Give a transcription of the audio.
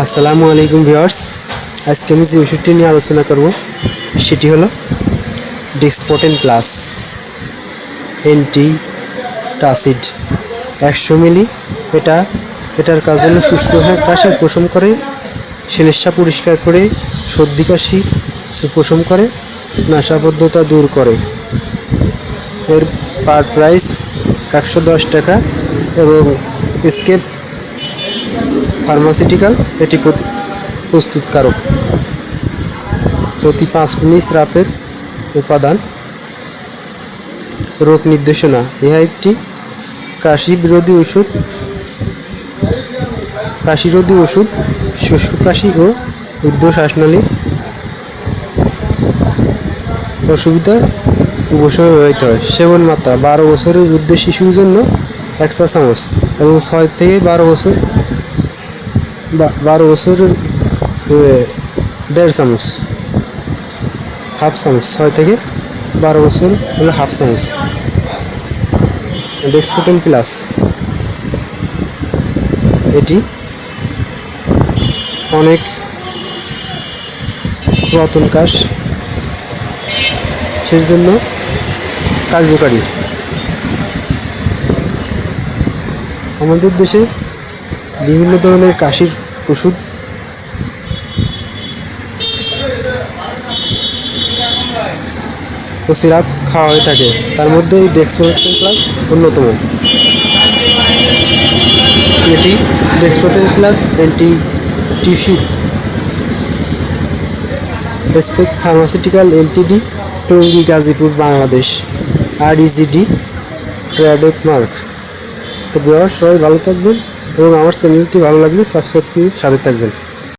আসসালামু আলাইকুম ভিউয়ার্স। আজকে আমি যে ওষুধটি নিয়ে আলোচনা করব সেটি হলো ডিসপোটেন প্লাস অ্যান্টিটাসিড 100 মিলি। এটার কাজ হলো শুষ্ক কাশি উপশম করে, শ্লেষ্মা পরিষ্কার করে, সর্দি কাশি উপশম করে, নাসাবদ্ধতা দূর করে। এর পার প্রাইস 110 টাকা এবং স্কেপ ফার্মাসিউটিক্যাল এটি প্রস্তুতকারক। প্রতি 5 মিলি সিরাপের উপাদান। রোগ নির্দেশনা: ইহা একটি কাশিরোধী ওষুধ শুষ্ক কাশি ও ঊর্ধ্ব শ্বাসনালীর অসুবিধা উপশমে ব্যবহৃত হয়। সেবন মাত্রা: 12 বছরের ঊর্ধ্বে শিশুর জন্য 1 চা চামচ এবং 6 থেকে 12 বছরের 1.5 চামচ, হাফ চামচ। 6 থেকে 12 বছর হলো হাফ চামচ। ডিসপোটেন প্লাস এটি অনেক পুরাতন কাশ সেই জন্য কার্যকারী। আমাদের দেশে বিভিন্ন ধরনের কাশির ওষুধ ও সিরাপ খাওয়া হয়ে থাকে, তার মধ্যে এই ডিসপোটেন প্লাস অন্যতম। এটি ডিসপোটেন প্লাস অ্যান্টিটিস্যু স্পেক pharmaceutical LTD, Tongi, Gazipur, Bangladesh. REGD trademark. তো ভিউয়ার্স, সবাই ভালো থাকবেন এবং আমার চ্যানেলটি ভালো লাগলে সাবস্ক্রাইব করে সাথে থাকবেন।